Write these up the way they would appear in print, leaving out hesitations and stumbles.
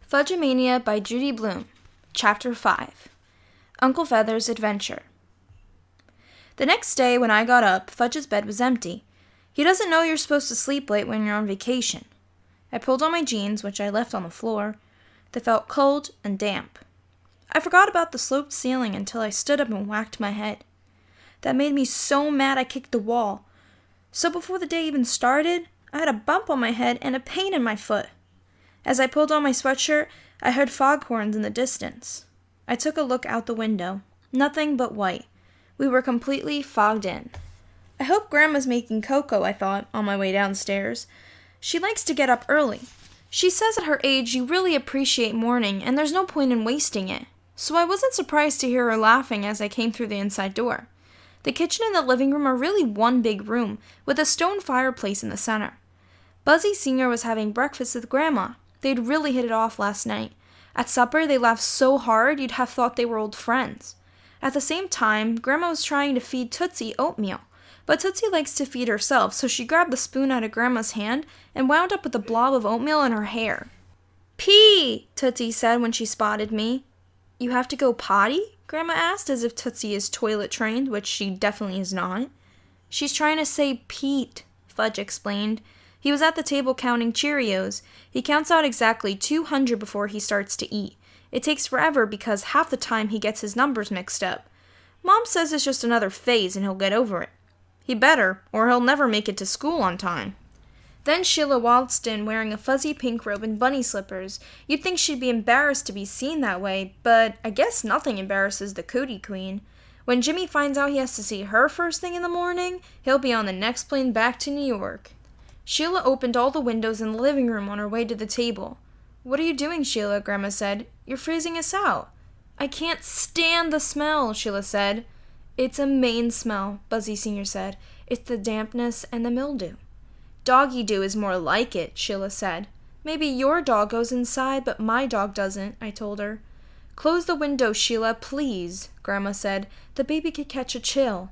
Fudge-A-Mania by Judy Blume, Chapter 5, Uncle Feather's Adventure. The next day when I got up, Fudge's bed was empty. He doesn't know you're supposed to sleep late when you're on vacation. I pulled on my jeans, which I left on the floor. They felt cold and damp. I forgot about the sloped ceiling until I stood up and whacked my head. That made me so mad I kicked the wall. So before the day even started, I had a bump on my head and a pain in my foot. As I pulled on my sweatshirt, I heard foghorns in the distance. I took a look out the window. Nothing but white. We were completely fogged in. I hope Grandma's making cocoa, I thought, on my way downstairs. She likes to get up early. She says at her age you really appreciate morning, and there's no point in wasting it. So I wasn't surprised to hear her laughing as I came through the inside door. The kitchen and the living room are really one big room, with a stone fireplace in the center. Buzzy Sr. was having breakfast with Grandma. They'd really hit it off last night. At supper, they laughed so hard you'd have thought they were old friends. At the same time, Grandma was trying to feed Tootsie oatmeal. But Tootsie likes to feed herself, so she grabbed the spoon out of Grandma's hand and wound up with a blob of oatmeal in her hair. "Pee!" Tootsie said when she spotted me. "You have to go potty?" Grandma asked, as if Tootsie is toilet trained, which she definitely is not. "She's trying to say Pete," Fudge explained. He was at the table counting Cheerios. He counts out exactly 200 before he starts to eat. It takes forever because half the time he gets his numbers mixed up. Mom says it's just another phase and he'll get over it. He better, or he'll never make it to school on time. Then Sheila waltzed in wearing a fuzzy pink robe and bunny slippers. You'd think she'd be embarrassed to be seen that way, but I guess nothing embarrasses the Cootie Queen. When Jimmy finds out he has to see her first thing in the morning, he'll be on the next plane back to New York. Sheila opened all the windows in the living room on her way to the table. "What are you doing, Sheila?" Grandma said. "You're freezing us out." "I can't stand the smell," Sheila said. "It's a Maine smell," Buzzy Sr. said. "It's the dampness and the mildew." "Doggy Doo is more like it," Sheila said. "Maybe your dog goes inside, but my dog doesn't," I told her. "Close the window, Sheila, please," Grandma said. "The baby could catch a chill."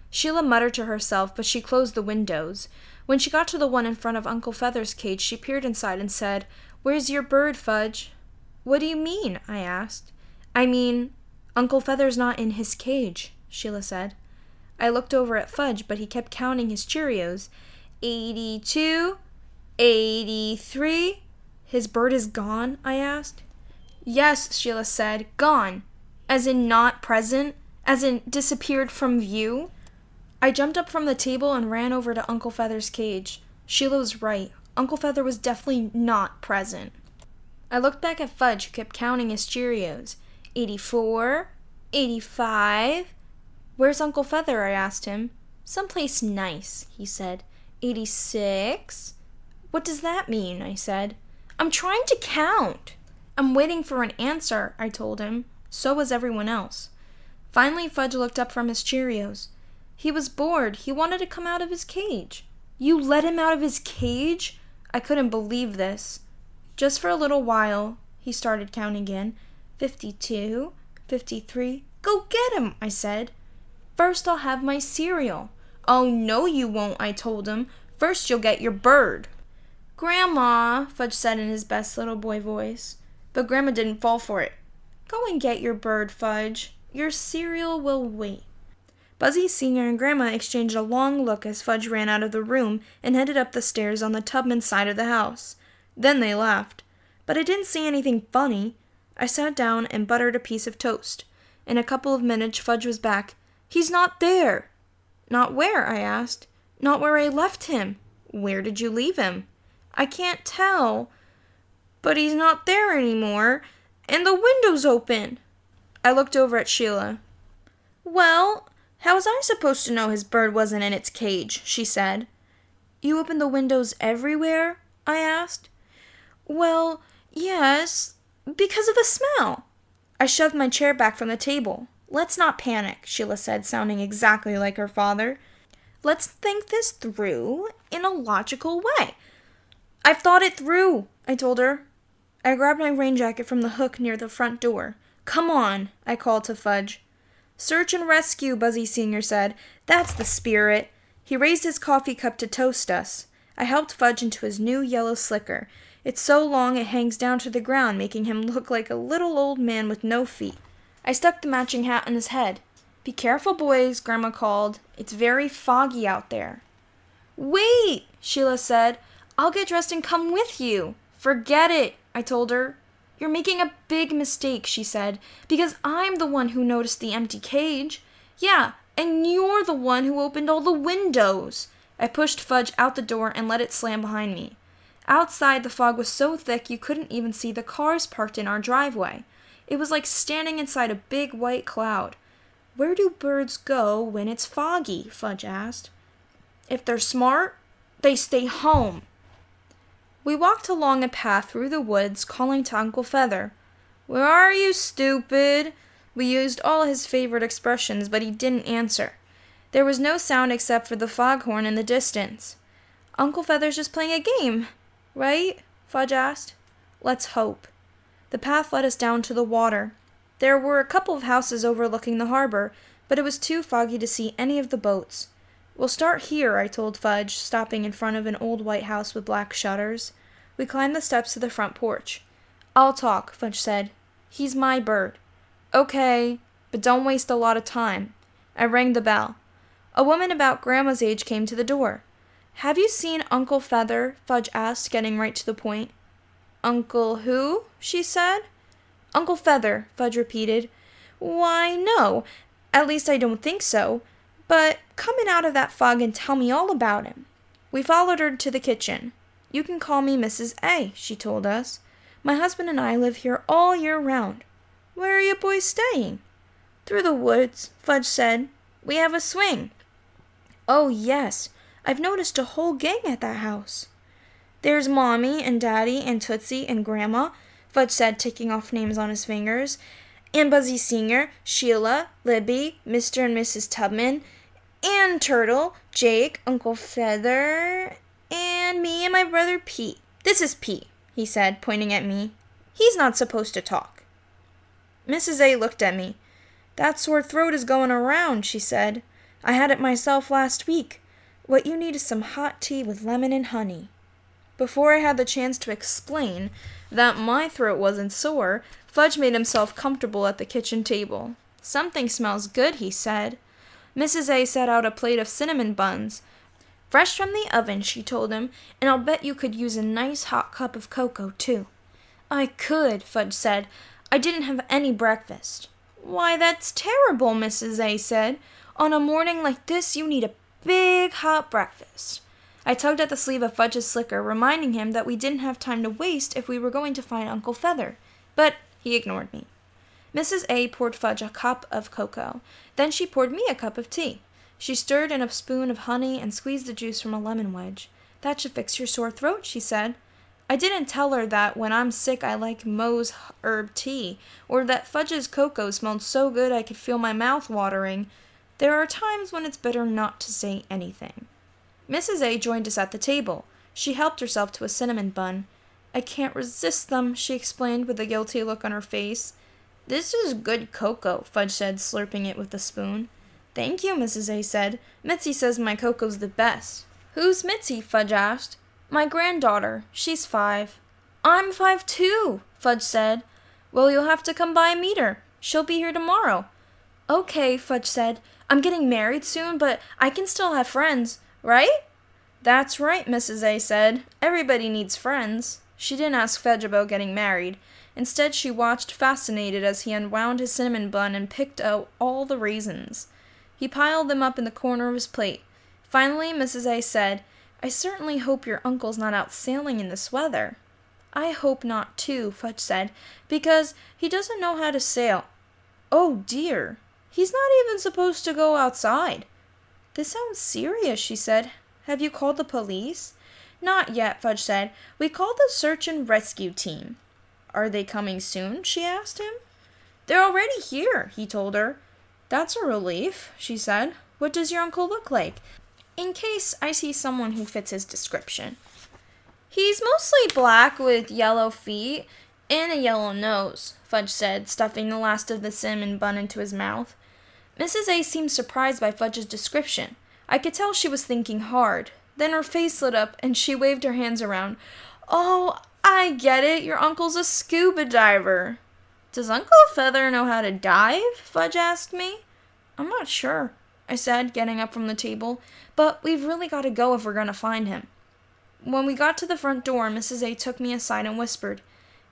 Sheila muttered to herself, but she closed the windows. When she got to the one in front of Uncle Feather's cage, she peered inside and said, "Where's your bird, Fudge?" "What do you mean?" I asked. "I mean, Uncle Feather's not in his cage," Sheila said. I looked over at Fudge, but he kept counting his Cheerios. 82, 83. "His bird is gone?" I asked. "Yes," Sheila said, "gone. As in not present? As in disappeared from view?" I jumped up from the table and ran over to Uncle Feather's cage. Sheila was right. Uncle Feather was definitely not present. I looked back at Fudge, who kept counting his Cheerios. 84, 85. "Where's Uncle Feather?" I asked him. "Someplace nice," he said. 86. "What does that mean?" I said. "I'm trying to count." "I'm waiting for an answer," I told him. So was everyone else. Finally, Fudge looked up from his Cheerios. He was bored. He wanted to come out of his cage. "You let him out of his cage?" I couldn't believe this. "Just for a little while," he started counting again. 52, 53. "Go get him," I said. "First I'll have my cereal." "Oh, no you won't," I told him. "First you'll get your bird." "Grandma," Fudge said in his best little boy voice. But Grandma didn't fall for it. "Go and get your bird, Fudge. Your cereal will wait." Buzzy Sr. and Grandma exchanged a long look as Fudge ran out of the room and headed up the stairs on the Tubman side of the house. Then they laughed. But I didn't see anything funny. I sat down and buttered a piece of toast. In a couple of minutes, Fudge was back. "He's not there." "Not where?" I asked. "Not where I left him." "Where did you leave him?" "I can't tell. But he's not there anymore. And the window's open." I looked over at Sheila. "Well, how was I supposed to know his bird wasn't in its cage?" she said. "You opened the windows everywhere?" I asked. "Well, yes, because of the smell." I shoved my chair back from the table. "Let's not panic," Sheila said, sounding exactly like her father. "Let's think this through in a logical way." "I've thought it through," I told her. I grabbed my rain jacket from the hook near the front door. "Come on," I called to Fudge. "Search and rescue," Buzzy Sr. said. "That's the spirit." He raised his coffee cup to toast us. I helped Fudge into his new yellow slicker. It's so long it hangs down to the ground, making him look like a little old man with no feet. I stuck the matching hat on his head. Be careful, boys, Grandma called. It's very foggy out there. Wait, Sheila said. I'll get dressed and come with you. Forget it, I told her. You're making a big mistake, she said, because I'm the one who noticed the empty cage. Yeah, and you're the one who opened all the windows. I pushed Fudge out the door and let it slam behind me. Outside, the fog was so thick you couldn't even see the cars parked in our driveway. It was like standing inside a big white cloud. Where do birds go when it's foggy? Fudge asked. If they're smart, they stay home. We walked along a path through the woods, calling to Uncle Feather. Where are you, stupid? We used all his favorite expressions, but he didn't answer. There was no sound except for the foghorn in the distance. Uncle Feather's just playing a game, right? Fudge asked. Let's hope. The path led us down to the water. There were a couple of houses overlooking the harbor, but it was too foggy to see any of the boats. We'll start here, I told Fudge, stopping in front of an old white house with black shutters. We climbed the steps to the front porch. I'll talk, Fudge said. He's my bird. Okay, but don't waste a lot of time. I rang the bell. A woman about Grandma's age came to the door. Have you seen Uncle Feather? Fudge asked, getting right to the point. Uncle who? She said. Uncle Feather, Fudge repeated. Why, no. At least I don't think so. But come in out of that fog and tell me all about him. We followed her to the kitchen. You can call me Mrs. A, she told us. My husband and I live here all year round. Where are you boys staying? Through the woods, Fudge said. We have a swing. Oh, yes. I've noticed a whole gang at that house. There's Mommy and Daddy and Tootsie and Grandma, Fudge said, ticking off names on his fingers, and Buzzy Senior, Sheila, Libby, Mr. and Mrs. Tubman, and Turtle, Jake, Uncle Feather, and me and my brother Pete. This is Pete, he said, pointing at me. He's not supposed to talk. Mrs. A looked at me. That sore throat is going around, she said. I had it myself last week. What you need is some hot tea with lemon and honey. Before I had the chance to explain that my throat wasn't sore, Fudge made himself comfortable at the kitchen table. Something smells good, he said. Mrs. A set out a plate of cinnamon buns. Fresh from the oven, she told him, and I'll bet you could use a nice hot cup of cocoa, too. I could, Fudge said. I didn't have any breakfast. Why, that's terrible, Mrs. A said. On a morning like this, you need a big hot breakfast. I tugged at the sleeve of Fudge's slicker, reminding him that we didn't have time to waste if we were going to find Uncle Feather. But he ignored me. Mrs. A poured Fudge a cup of cocoa. Then she poured me a cup of tea. She stirred in a spoon of honey and squeezed the juice from a lemon wedge. That should fix your sore throat, she said. I didn't tell her that when I'm sick I like Moe's herb tea, or that Fudge's cocoa smelled so good I could feel my mouth watering. There are times when it's better not to say anything. Mrs. A joined us at the table. She helped herself to a cinnamon bun. I can't resist them, she explained with a guilty look on her face. This is good cocoa, Fudge said, slurping it with a spoon. Thank you, Mrs. A said. Mitzi says my cocoa's the best. Who's Mitzi? Fudge asked. My granddaughter. She's 5. I'm 5 too, Fudge said. Well, you'll have to come by and meet her. She'll be here tomorrow. Okay, Fudge said. I'm getting married soon, but I can still have friends, right? That's right, Mrs. A said. Everybody needs friends. She didn't ask Fudge about getting married. Instead, she watched fascinated as he unwound his cinnamon bun and picked out all the raisins. He piled them up in the corner of his plate. Finally, Mrs. A said, I certainly hope your uncle's not out sailing in this weather. I hope not, too, Fudge said, because he doesn't know how to sail. Oh, dear. He's not even supposed to go outside. This sounds serious, she said. Have you called the police? Not yet, Fudge said. We called the search and rescue team. Are they coming soon? She asked him. They're already here, he told her. That's a relief, she said. What does your uncle look like? In case I see someone who fits his description. He's mostly black with yellow feet and a yellow nose, Fudge said, stuffing the last of the cinnamon bun into his mouth. Mrs. A seemed surprised by Fudge's description. I could tell she was thinking hard. Then her face lit up and she waved her hands around. Oh, I get it, your uncle's a scuba diver. Does Uncle Feather know how to dive? Fudge asked me. I'm not sure, I said, getting up from the table, but we've really got to go if we're going to find him. When we got to the front door, Mrs. A took me aside and whispered,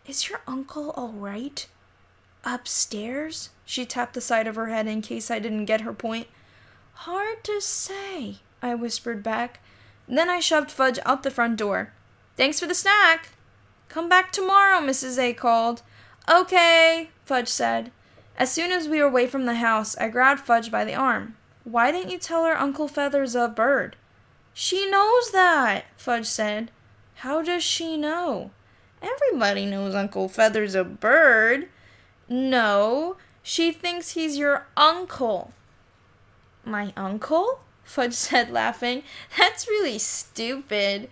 Is your uncle all right? Upstairs? She tapped the side of her head in case I didn't get her point. Hard to say, I whispered back. Then I shoved Fudge out the front door. Thanks for the snack. Come back tomorrow, Mrs. A called. Okay, Fudge said. As soon as we were away from the house, I grabbed Fudge by the arm. Why didn't you tell her Uncle Feather's a bird? She knows that, Fudge said. How does she know? Everybody knows Uncle Feather's a bird. No, she thinks he's your uncle. My uncle? Fudge said, laughing. That's really stupid.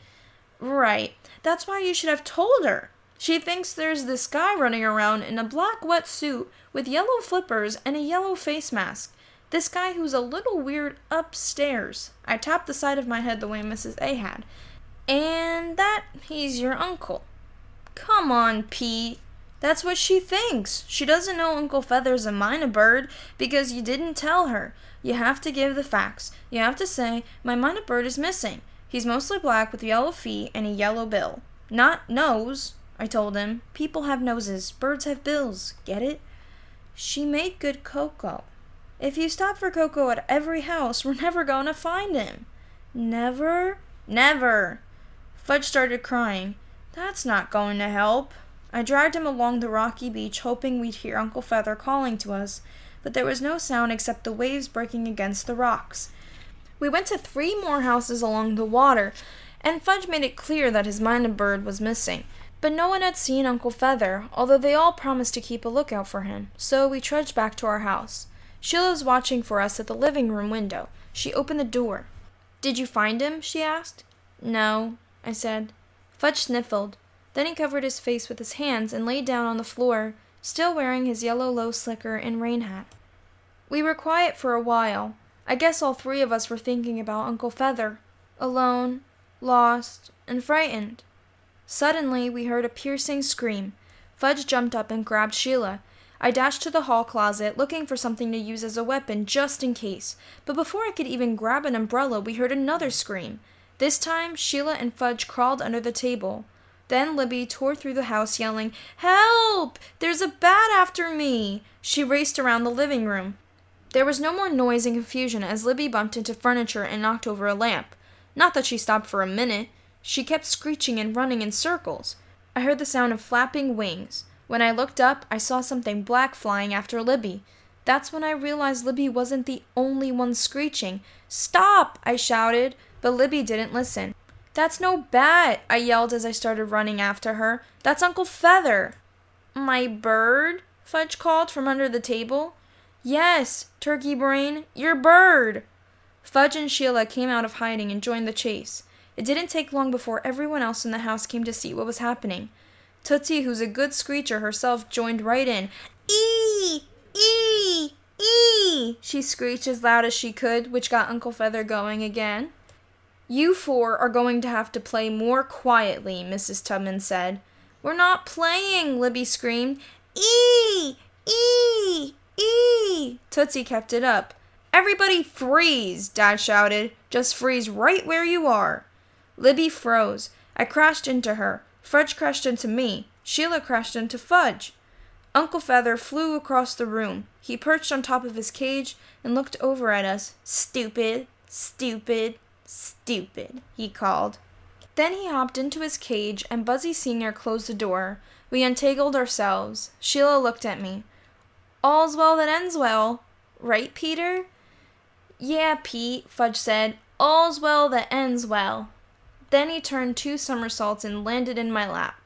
Right, that's why you should have told her. She thinks there's this guy running around in a black wetsuit with yellow flippers and a yellow face mask. This guy who's a little weird upstairs. I tapped the side of my head the way Mrs. A had. And that he's your uncle. Come on, Pete. That's what she thinks. She doesn't know Uncle Feather's a mina bird because you didn't tell her. You have to give the facts. You have to say, my mina bird is missing. He's mostly black with yellow feet and a yellow bill. Not nose, I told him. People have noses. Birds have bills. Get it? She made good cocoa. If you stop for cocoa at every house, we're never going to find him. Never? Never. Fudge started crying. That's not going to help. I dragged him along the rocky beach, hoping we'd hear Uncle Feather calling to us, but there was no sound except the waves breaking against the rocks. We went to 3 more houses along the water, and Fudge made it clear that his mina bird was missing. But no one had seen Uncle Feather, although they all promised to keep a lookout for him, so we trudged back to our house. Sheila was watching for us at the living room window. She opened the door. Did you find him? She asked. No, I said. Fudge sniffled. Then he covered his face with his hands and lay down on the floor, still wearing his yellow low slicker and rain hat. We were quiet for a while. I guess all 3 of us were thinking about Uncle Feather, alone, lost, and frightened. Suddenly, we heard a piercing scream. Fudge jumped up and grabbed Sheila. I dashed to the hall closet, looking for something to use as a weapon just in case. But before I could even grab an umbrella, we heard another scream. This time, Sheila and Fudge crawled under the table. Then Libby tore through the house, yelling, Help! There's a bat after me! She raced around the living room. There was no more noise and confusion as Libby bumped into furniture and knocked over a lamp. Not that she stopped for a minute. She kept screeching and running in circles. I heard the sound of flapping wings. When I looked up, I saw something black flying after Libby. That's when I realized Libby wasn't the only one screeching. Stop! I shouted, but Libby didn't listen. That's no bat, I yelled as I started running after her. That's Uncle Feather. My bird? Fudge called from under the table. Yes, Turkey Brain, your bird. Fudge and Sheila came out of hiding and joined the chase. It didn't take long before everyone else in the house came to see what was happening. Tootsie, who's a good screecher herself, joined right in. Ee! Ee! Ee! She screeched as loud as she could, which got Uncle Feather going again. You 4 are going to have to play more quietly, Mrs. Tubman said. We're not playing, Libby screamed. Ee! Ee! Ee! Tootsie kept it up. Everybody freeze, Dad shouted. Just freeze right where you are. Libby froze. I crashed into her. Fudge crashed into me. Sheila crashed into Fudge. Uncle Feather flew across the room. He perched on top of his cage and looked over at us. Stupid, stupid, stupid, he called. Then he hopped into his cage and Buzzy Sr. closed the door. We untangled ourselves. Sheila looked at me. All's well that ends well. Right, Peter? Yeah, Pete, Fudge said. All's well that ends well. Then he turned 2 somersaults and landed in my lap.